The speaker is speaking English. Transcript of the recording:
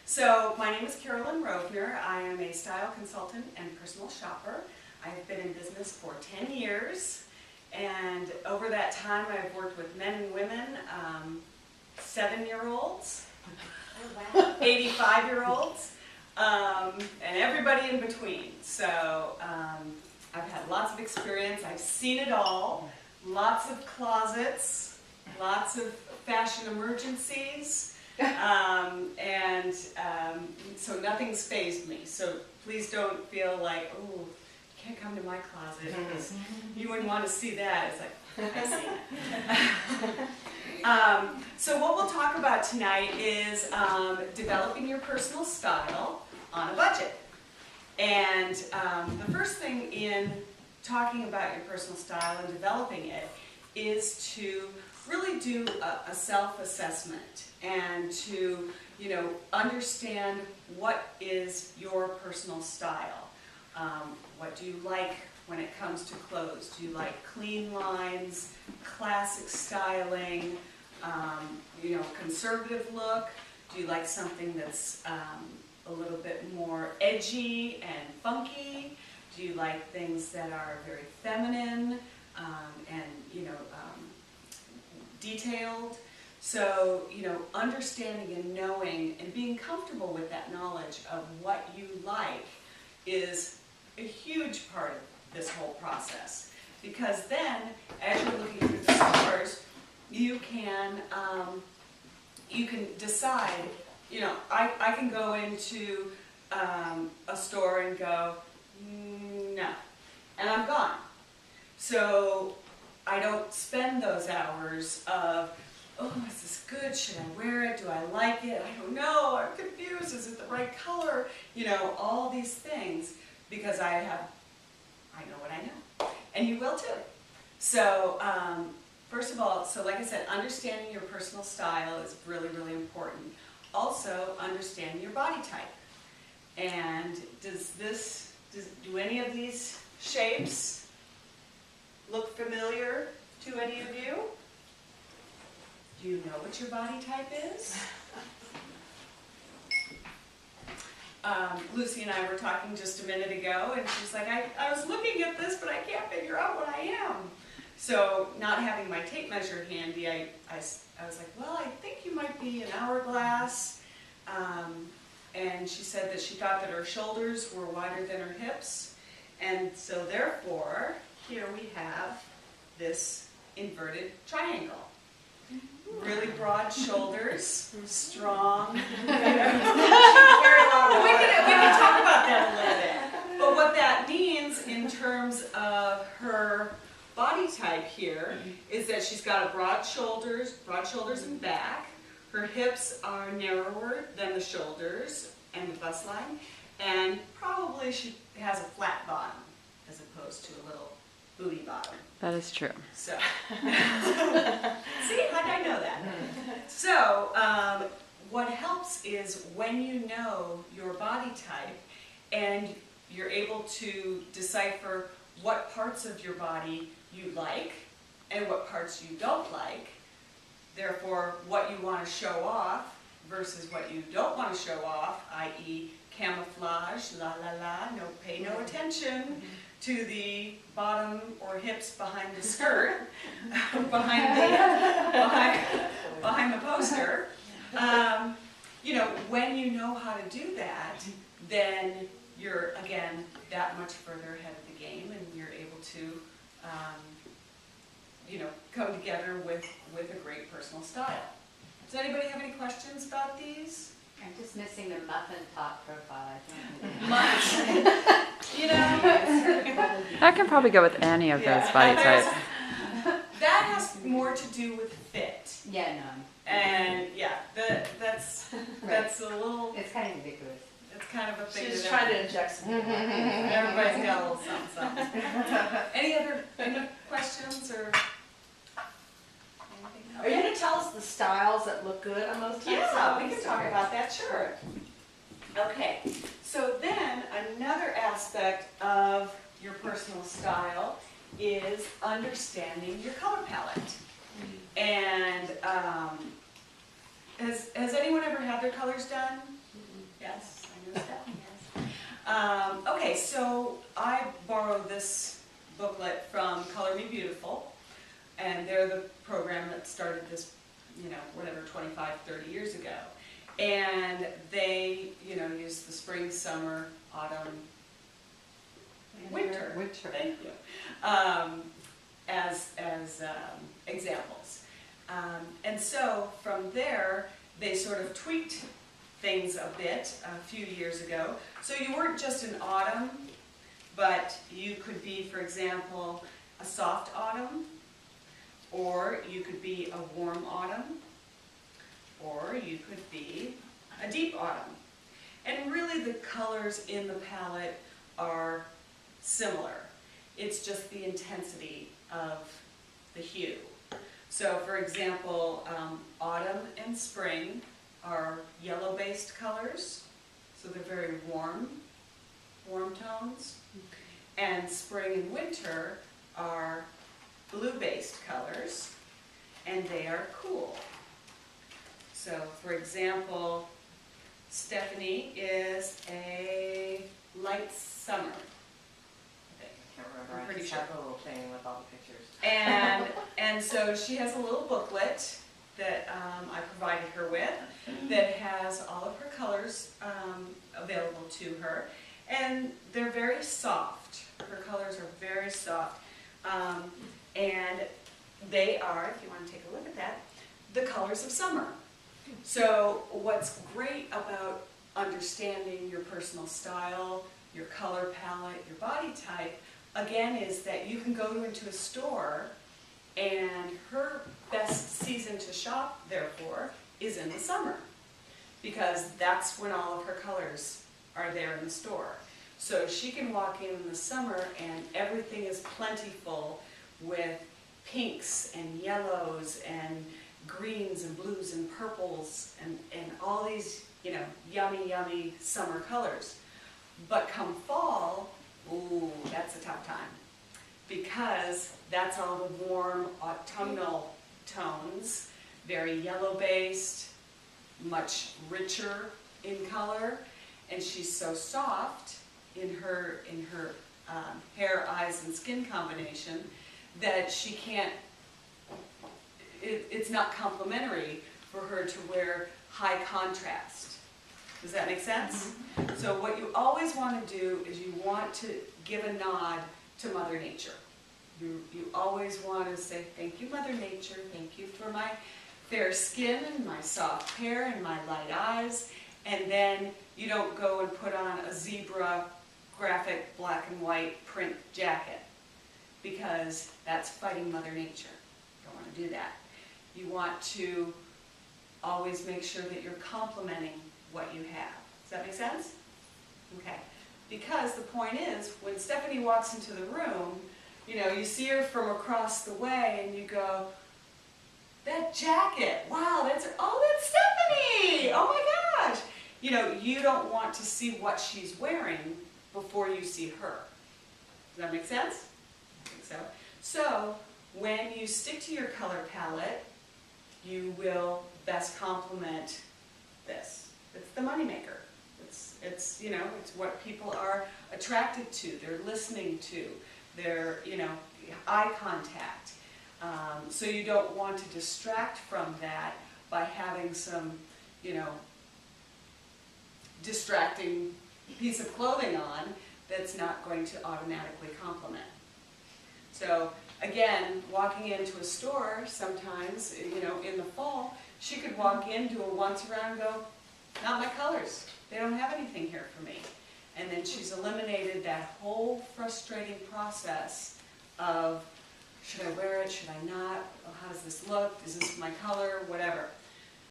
So my name is Carolyn Rovner. I am a style consultant and personal shopper. I've been in business for 10 years, and over that time I've worked with men and women, 7-year-olds, 85-year-olds, and everybody in between. So I've had lots of experience. I've seen it all. Lots of closets, lots of fashion emergencies. So nothing's fazed me. So please don't feel like, oh, you can't come to my closet because you wouldn't want to see that. It's like, I've seen it. So what we'll talk about tonight is developing your personal style on a budget. And the first thing in talking about your personal style and developing it is to really do a self-assessment and to, understand what is your personal style. What do you like when it comes to clothes? Do you like clean lines, classic styling, conservative look? Do you like something that's a little bit more edgy and funky? Do you like things that are very feminine and detailed? So, understanding and knowing and being comfortable with that knowledge of what you like is a huge part of this whole process. Because then, as you're looking through the stores, you can decide, I can go into a store and go, no, and I'm gone. So I don't spend those hours of, oh, is this good? Should I wear it? Do I like it? I don't know. I'm confused. Is it the right color? All these things, because I know what I know. And you will too. So first of all, like I said, understanding your personal style is really, really important. Also, understanding your body type. And do any of these shapes look familiar to any of you? Do you know what your body type is? Lucy and I were talking just a minute ago, and she's like, I was looking at this, but I can't figure out what I am. So not having my tape measure handy, I was like, well, I think you might be an hourglass. And she said that she thought that her shoulders were wider than her hips. And so therefore, here we have this inverted triangle. Really broad shoulders, strong. We can talk about that a little bit. But what that means in terms of her body type here is that she's got a broad shoulders and back. Her hips are narrower than the shoulders and the bust line, and probably she has a flat bottom as opposed to a little booty bottom. That is true. So, see, how did I know that? So, what helps is when you know your body type and you're able to decipher what parts of your body you like and what parts you don't like, therefore what you want to show off versus what you don't want to show off, i.e. camouflage, pay no attention to the bottom or hips behind the skirt, behind the poster. When you know how to do that, then you're, again, that much further ahead of the game, and you're able to come together with a great personal style. Does anybody have any questions about these? I'm just missing the muffin top profile, I Much. That can probably go with any of those body types. That has more to do with fit. Yeah, no. And that's a little, It's kind of ubiquitous. it's kind of a thing. She's that trying to inject some. everybody's got a little something. Any questions or anything else? Are you going to tell us the styles that look good on those types Yeah, of we can talk about that, sure. Okay, so then another aspect of your personal style is understanding your color palette. And has anyone ever had their colors done? Yes, I know Stephanie, yes. Okay, so I borrowed this booklet from Color Me Beautiful, and they're the program that started this, 25, 30 years ago. And they, use the spring, summer, autumn, winter. Thank you. As examples. And so from there, they sort of tweaked things a bit a few years ago. So you weren't just in autumn, but you could be, for example, a soft autumn, or you could be a warm autumn, or you could be a deep autumn. And really the colors in the palette are similar. It's just the intensity of the hue. So for example, autumn and spring are yellow-based colors, so they're very warm tones. And spring and winter are blue-based colors, and they are cool. So for example, Stephanie is a light summer. Can't remember. I'm I pretty just sure. have a little thing with all the pictures. And so she has a little booklet that I provided her with that has all of her colors available to her. And they're very soft. Her colors are very soft. And they are, if you want to take a look at that, the colors of summer. So what's great about understanding your personal style, your color palette, your body type, again, is that you can go into a store and her best season to shop, therefore, is in the summer, because that's when all of her colors are there in the store. So she can walk in the summer and everything is plentiful with pinks and yellows and greens and blues and purples and all these, yummy, yummy summer colors. But come fall, ooh, that's a tough time, because that's all the warm autumnal tones, very yellow-based, much richer in color, and she's so soft in her hair, eyes, and skin combination that she can't, it's not complimentary for her to wear high contrast. Does that make sense? Mm-hmm. So what you always want to do is you want to give a nod to Mother Nature. You always want to say, thank you, Mother Nature, thank you for my fair skin and my soft hair and my light eyes. And then you don't go and put on a zebra graphic black and white print jacket, because that's fighting Mother Nature. You don't want to do that. You want to always make sure that you're complimenting what you have. Does that make sense? Okay. Because the point is, when Stephanie walks into the room, you see her from across the way and you go, that jacket, wow, that's Stephanie! Oh my gosh! You don't want to see what she's wearing before you see her. Does that make sense? I think so. So, when you stick to your color palette, you will best complement this. It's the moneymaker. It's what people are attracted to, they're listening to, they're, eye contact. So you don't want to distract from that by having some, distracting piece of clothing on that's not going to automatically complement. So again, walking into a store sometimes, in the fall, she could walk in, do a once around and go, not my colors. They don't have anything here for me. And then she's eliminated that whole frustrating process of, should I wear it, should I not, oh, how does this look, is this my color, whatever.